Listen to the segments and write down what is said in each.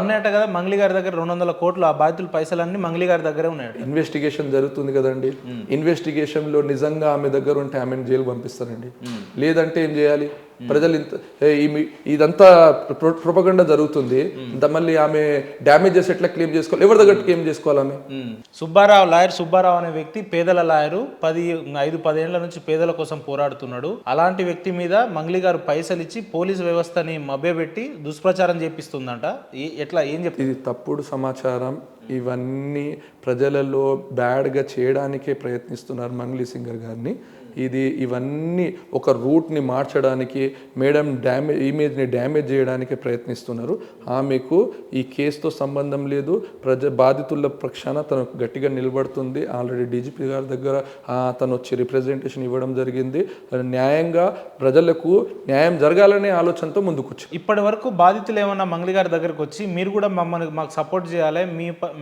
ఉన్నాయట కదా మంగ్లీ గారి దగ్గర 200 కోట్లు ఆ బాధితుల పైసలన్నీ మంగ్లీ గారి దగ్గరే ఉన్నాయట. ఇన్వెస్టిగేషన్ జరుగుతుంది కదండి. ఇన్వెస్టిగేషన్ లో నిజంగా ఆమె దగ్గర ఉంటే ఆమెను జైలు పంపిస్తారండి. లేదంటే ఏం చేయాలి? ప్రజలు ఇదంతా ప్రొపగండా జరుగుతుంది. మళ్ళీ ఆమె డ్యామేజెస్ ఎట్లా క్లెయిమ్ చేసుకోవాలి? ఎవరి దగ్గర క్లెయిమ్ చేసుకోవాలి ఆమె? సుబ్బారావు, లాయర్ సుబ్బారావు అనే వ్యక్తి పేదల లాయరు, 5-10 ఏళ్ల నుంచి పేదల కోసం పోరాడుతున్నాడు. అలాంటి వ్యక్తి మీద మంగ్లీ గారు పైసలు ఇచ్చి పోలీసు వ్యవస్థని మభ్యపెట్టి దుష్ప్రచారం చేపిస్తుందంట. ఎట్లా ఏం చెప్తుంది? ఇది తప్పుడు సమాచారం. ఇవన్నీ ప్రజలలో బ్యాడ్గా చేయడానికే ప్రయత్నిస్తున్నారు మంగ్లీ సింగర్ గారిని. ఇవన్నీ ఒక రూట్ని మార్చడానికి, మేడం ఇమేజ్ని డ్యామేజ్ చేయడానికి ప్రయత్నిస్తున్నారు. ఆమెకు ఈ కేసుతో సంబంధం లేదు. బాధితుల పక్షాన తను గట్టిగా నిలబడుతుంది. ఆల్రెడీ డీజీపీ గారి దగ్గర తను వచ్చి రిప్రజెంటేషన్ ఇవ్వడం జరిగింది. న్యాయంగా ప్రజలకు న్యాయం జరగాలనే ఆలోచనతో ముందుకొచ్చి ఇప్పటి వరకు బాధితులు ఏమన్నా మంగ్లీ గారి దగ్గరకు వచ్చి మీరు కూడా మాకు సపోర్ట్ చేయాలి,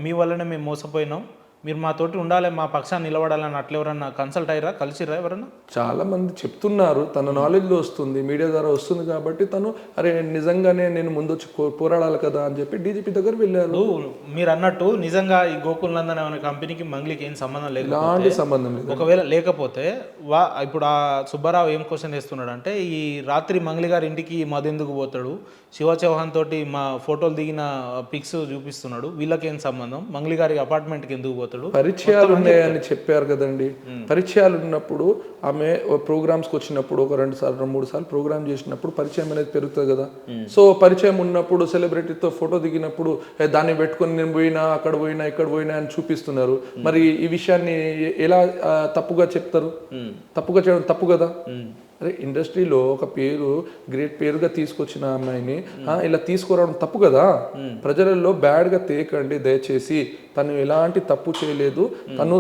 మీ వల్లనే మేము మోసపోయినాం, మీరు మాతోటి ఉండాలి, మా పక్షాన్ని నిలబడాలని అట్లా ఎవరన్నా కన్సల్ట్ అయ్యారా, కలిసిరా ఎవరన్నా? చాలా మంది చెప్తున్నారు. తన నాలెడ్జ్లో వస్తుంది, మీడియా ద్వారా వస్తుంది కాబట్టి తను అరే నిజంగానే నేను ముందొచ్చి పోరాడాలి కదా అని చెప్పి డీజీపీ దగ్గర వెళ్ళారు. మీరు అన్నట్టు నిజంగా ఈ గోకుల్ నందన్ అనే కంపెనీకి మంగ్లీకి ఏం సంబంధం లేదు, ఎలాంటి సంబంధం లేదు. ఒకవేళ లేకపోతే ఇప్పుడు ఆ సుబ్బారావు ఏం క్వశ్చన్ చేస్తున్నాడు అంటే, ఈ రాత్రి మంగ్లీ గారి ఇంటికి మదెందుకు పోతాడు, శివ చౌహాన్ తోటి మా ఫోటోలు దిగిన పిక్స్ చూపిస్తున్నాడు, వీళ్ళకేం సంబంధం, మంగ్లీ గారి అపార్ట్మెంట్కి ఎందుకు పోతాడు? పరిచయాలు ఉన్నాయని చెప్పారు కదండి. పరిచయాలు ఉన్నప్పుడు ఆమె ప్రోగ్రామ్స్కి వచ్చినప్పుడు ఒక 2-3 సార్లు ప్రోగ్రామ్ చేసినప్పుడు పరిచయం అనేది పెరుగుతుంది కదా. సో పరిచయం ఉన్నప్పుడు సెలబ్రిటీతో ఫోటో దిగినప్పుడు దాన్ని పెట్టుకొని నేను పోయినా, అక్కడ పోయినా, ఇక్కడ పోయినా అని చూపిస్తున్నారు. మరి ఈ విషయాన్ని ఎలా తప్పుగా చెప్తారు? తప్పుగా చేయడం తప్పు కదా. అరే ఇండస్ట్రీలో ఒక గ్రేట్ పేరుగా తీసుకొచ్చిన అమ్మాయిని ఇలా తీసుకురావడం తప్పు కదా. ప్రజలలో బ్యాడ్గా తేకండి దయచేసి. తను ఎలాంటి తప్పు చేయలేదు. తను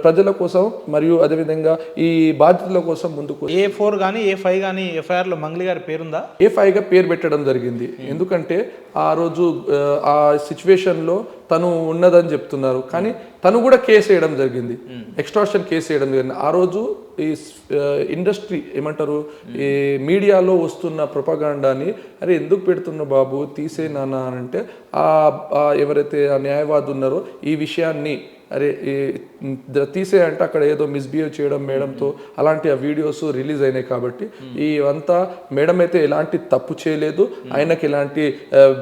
ప్రజల కోసం మరియు అదేవిధంగా ఈ బాధితుల కోసం ముందుకు A4 కానీ A5 కానీ ఎఫ్ఐఆర్లో మంగ్లీ గారి పేరుందా? A5గా పేరు పెట్టడం జరిగింది. ఎందుకంటే ఆ రోజు ఆ సిచ్యువేషన్లో తను ఉన్నదని చెప్తున్నారు. కానీ తను కూడా కేసు వేయడం జరిగింది, ఎక్స్టార్షన్ కేసు వేయడం జరిగింది. ఆ రోజు ఈ ఇండస్ట్రీ ఏమంటారు, ఈ మీడియాలో వస్తున్న ప్రొపగాండాని అరే ఎందుకు పెడుతున్న బాబు తీసే నాన్న అని అంటే ఎవరైతే ఆ న్యాయవాది ఉన్నారో ఈ విషయాన్ని అరే తీసే అంటే అక్కడ ఏదో మిస్బిహేవ్ చేయడం మేడంతో అలాంటి ఆ వీడియోస్ రిలీజ్ అయినాయి. కాబట్టి ఇవంతా మేడం అయితే ఎలాంటి తప్పు చేయలేదు, ఆయనకి ఎలాంటి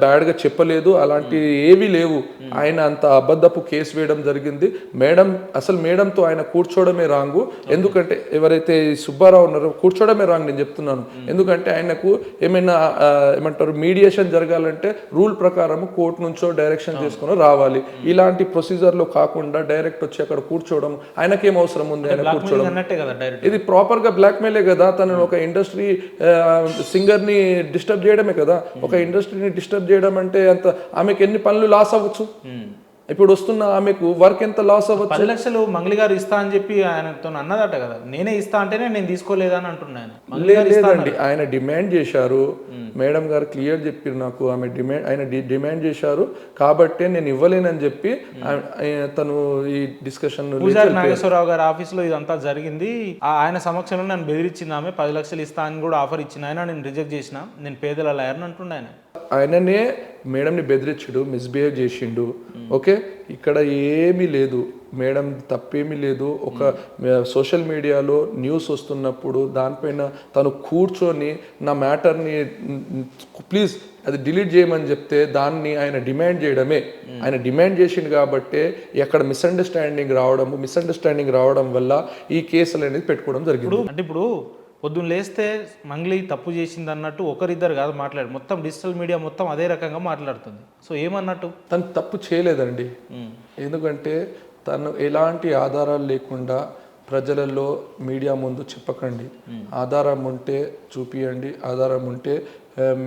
బ్యాడ్గా చెప్పలేదు, అలాంటి ఏవీ లేవు. ఆయన అంత అబద్ధపు కేసు వేయడం జరిగింది. మేడంతో ఆయన కూర్చోవడమే రాంగు. ఎందుకంటే ఎవరైతే సుబ్బారావు ఉన్నారో కూర్చోవడమే రాంగ్ నేను చెప్తున్నాను. ఎందుకంటే ఆయనకు ఏమంటారు మీడియేషన్ జరగాలంటే రూల్ ప్రకారం కోర్టు నుంచో డైరెక్షన్ చేసుకుని రావాలి. ఇలాంటి ప్రొసీజర్లో కాకుండా డైరెక్ట్ వచ్చి అక్కడ కూర్చోవడం ఆయనకేం అవసరం ఉంది? ఆయన కూర్చోవడం ఇది ప్రాపర్ గా బ్లాక్ మెయిలే కదా. తను ఒక ఇండస్ట్రీ సింగర్ ని డిస్టర్బ్ చేయడమే కదా. ఒక ఇండస్ట్రీని డిస్టర్బ్ చేయడం అంటే అంత ఆమెకి ఎన్ని పనులు లాస్ అవ్వచ్చు. ఇప్పుడు వస్తున్న ఆమెకు వర్క్ ఎంత లాస్ అవ్వచ్చు. 10 లక్షలు మంగ్లీ గారు ఇస్తా అని చెప్పి ఆయనతో అన్నదట కదా. నేనే ఇస్తా అంటేనే నేను తీసుకోలేదని అంటున్నాను. లేదండి, ఆయన డిమాండ్ చేశారు. మేడం గారు క్లియర్ చెప్పారు నాకు. ఆయన డిమాండ్ చేశారు కాబట్టే నేను ఇవ్వలేనని చెప్పి తను ఈ డిస్కషన్ పూజారి నాగేశ్వరరావు గారి ఆఫీస్లో ఇదంతా జరిగింది. ఆయన సమక్షంలో నన్ను బెదిరించింది ఆమె. 10 లక్షలు ఇస్తా అని కూడా ఆఫర్ ఇచ్చిన ఆయన నేను రిజెక్ట్ చేసిన. నేను పేదల లాయర్ని అంటుండే ఆయన. ఆయననే మేడంని బెదిరించుడు, మిస్బిహేవ్ చేసిండు. ఓకే, ఇక్కడ ఏమీ లేదు, మేడం తప్పేమీ లేదు. ఒక సోషల్ మీడియాలో న్యూస్ వస్తున్నప్పుడు దానిపైన తను కూర్చొని నా మ్యాటర్ని ప్లీజ్ అది డిలీట్ చేయమని చెప్తే దాన్ని ఆయన డిమాండ్ చేయడమే. ఆయన డిమాండ్ చేసిండు కాబట్టే ఎక్కడ మిస్అండర్స్టాండింగ్ రావడం వల్ల ఈ కేసులు అనేది పెట్టుకోవడం జరిగింది. అంటే ఇప్పుడు పొద్దున్న లేస్తే మంగ్లీ తప్పు చేసింది అన్నట్టు ఒకరిద్దరు కాదు మాట్లాడు, మొత్తం డిజిటల్ మీడియా మొత్తం అదే రకంగా మాట్లాడుతుంది. సో ఏమన్నట్టు? తను తప్పు చేయలేదండి. ఎందుకంటే తను ఎలాంటి ఆధారాలు లేకుండా ప్రజలలో మీడియా ముందు చెప్పకండి. ఆధారం ఉంటే చూపియండి, ఆధారం ఉంటే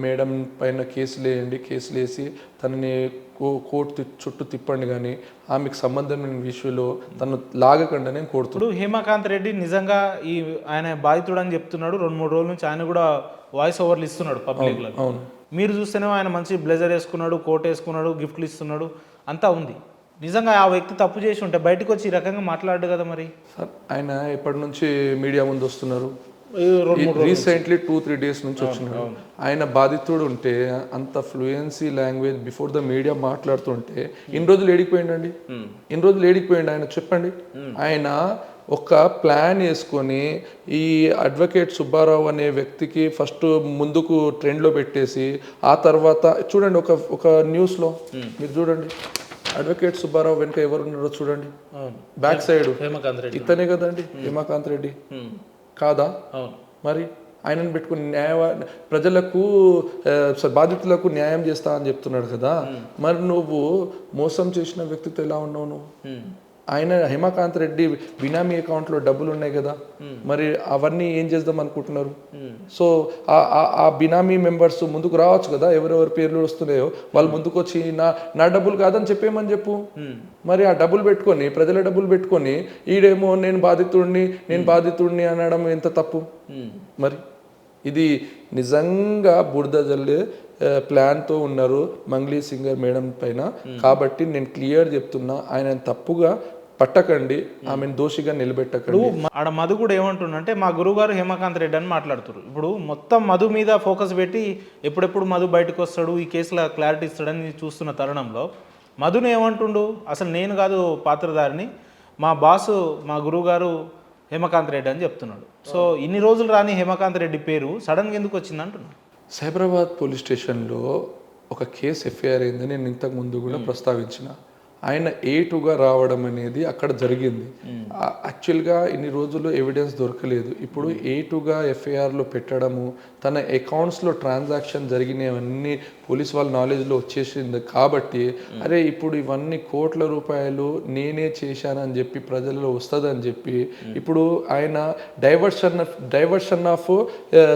మేడం పైన కేసులు వేయండి, కేసులు వేసి తనని కోర్టు చుట్టూ తిప్పండి. కానీ ఆమెకు సంబంధమైన విషయంలో తను లాగకుండా నేను కోరుతున్నాను. హేమకాంత్ రెడ్డి నిజంగా ఆయన బాధితుడు అని చెప్తున్నాడు. 2-3 రోజుల నుంచి ఆయన కూడా వాయిస్ ఓవర్లు ఇస్తున్నాడు పబ్లిక్లో. అవును, మీరు చూస్తేనే ఆయన మంచి బ్లేజర్ వేసుకున్నాడు, కోట్ వేసుకున్నాడు, గిఫ్ట్లు ఇస్తున్నాడు, అంతా ఉంది. నిజంగా ఆ వ్యక్తి తప్పు చేసి ఉంటే బయటకు వచ్చి ఈ రకంగా మాట్లాడు కదా. మరి సార్ ఆయన ఎప్పటి నుంచి మీడియా ముందు వస్తున్నారు? రీసెంట్లీ 2-3 డేస్ నుంచి వచ్చినాడు. ఆయన బాధితుడు ఉంటే అంత fluency language before the media మాట్లాడుతుంటే ఇన్ని రోజులు ఏడిపోయిండండి, ఇన్ని రోజులు ఏడిపోయిండు ఆయన చెప్పండి. ఆయన ఒక ప్లాన్ వేసుకొని ఈ అడ్వకేట్ సుబ్బారావు అనే వ్యక్తికి ఫస్ట్ ముందుకు ట్రెండ్లో పెట్టేసి ఆ తర్వాత చూడండి ఒక న్యూస్లో మీరు చూడండి అడ్వకేట్ సుబ్బారావు వెనుక ఎవరు ఉన్నారో చూడండి, బ్యాక్ సైడ్ ఇతనే కదండి హేమకాంత్ రెడ్డి కాదా? మరి ఆయనను పెట్టుకుని ప్రజలకు బాధితులకు న్యాయం చేస్తా అని చెప్తున్నాడు కదా, మరి నువ్వు మోసం చేసిన వ్యక్తితో ఎలా ఉన్నావు నువ్వు? ఆయన హేమకాంత్ రెడ్డి బినామీ అకౌంట్లో డబ్బులు ఉన్నాయి కదా, మరి అవన్నీ ఏం చేద్దాం అనుకుంటున్నారు? సో ఆ బినామీ మెంబర్స్ ముందుకు రావచ్చు కదా, ఎవరెవరి పేర్లు వస్తున్నాయో వాళ్ళు ముందుకు వచ్చి నా డబ్బులు కాదని చెప్పేమని చెప్పు. మరి ఆ డబ్బులు పెట్టుకొని ప్రజల డబ్బులు పెట్టుకొని ఈడేమో నేను బాధితుడిని అనడం ఎంత తప్పు? మరి ఇది నిజంగా బురద జల్లే ప్లాన్తో ఉన్నారు మంగ్లీ సింగర్ మేడం పైన. కాబట్టి నేను క్లియర్ చెప్తున్నా, ఆయన తప్పుగా పట్టకండి, ఆమెను దోషిగా నిలబెట్టకండి. ఆడ మధు కూడా ఏమంటుండంటే మా గురువుగారు హేమకాంత్ రెడ్డి అని మాట్లాడుతున్నారు. ఇప్పుడు మొత్తం మధు మీద ఫోకస్ పెట్టి ఎప్పుడెప్పుడు మధు బయటకు వస్తాడు, ఈ కేసులో క్లారిటీ ఇస్తాడని చూస్తున్న తరుణంలో మధుని ఏమంటుండు, అసలు నేను కాదు పాత్రధారిని, మా బాసు మా గురువుగారు హేమకాంత్ రెడ్డి అని చెప్తున్నాడు. సో ఇన్ని రోజులు రాని హేమకాంత్ రెడ్డి పేరు సడన్గా ఎందుకు వచ్చింది అంటున్నాడు. సైబరాబాద్ పోలీస్ స్టేషన్లో ఒక కేసు ఎఫ్ఐఆర్ అయిందని నేను ఇంతకు ముందు కూడా ప్రస్తావించిన. ఆయన A2గా రావడం అనేది అక్కడ జరిగింది. యాక్చువల్గా ఇన్ని రోజుల్లో ఎవిడెన్స్ దొరకలేదు. ఇప్పుడు A2గా ఎఫ్ఐఆర్లో పెట్టడము, తన అకౌంట్స్లో ట్రాన్సాక్షన్ జరిగినవన్నీ పోలీస్ వాళ్ళ నాలెడ్జ్లో వచ్చేసింది. కాబట్టి అరే ఇప్పుడు ఇవన్నీ కోట్ల రూపాయలు నేనే చేశానని చెప్పి ప్రజలలో వస్తుందని చెప్పి ఇప్పుడు ఆయన డైవర్షన్ ఆఫ్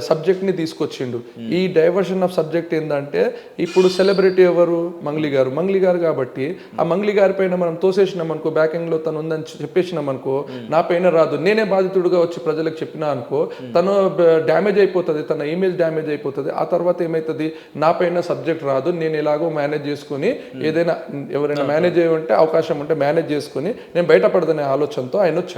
సబ్జెక్ట్ని తీసుకొచ్చిండు. ఈ డైవర్షన్ ఆఫ్ సబ్జెక్ట్ ఏంటంటే ఇప్పుడు సెలబ్రిటీ ఎవరు? మంగ్లీ గారు కాబట్టి ఆ మంగ్లీ గారి పైన మనం తోసేసినాం అనుకో, బ్యాకింగ్లో తను ఉందని చెప్పేసినాం అనుకో, నా పైన రాదు, నేనే బాధితుడిగా వచ్చి ప్రజలకు చెప్పినా అనుకో, తను డ్యామేజ్ అయిపోతుంది, తన ఇమేజ్ డ్యామేజ్ అయిపోతుంది. ఆ తర్వాత ఏమవుతుంది, నా పైన సబ్జెక్ట్ రాదు, నేను ఎలాగో మేనేజ్ చేసుకుని ఏదైనా ఎవరైనా మేనేజ్ అయ్యి ఉంటే అవకాశం ఉంటే మేనేజ్ చేసుకుని నేను బయటపడదనే ఆలోచనతో ఆయన వచ్చాడు.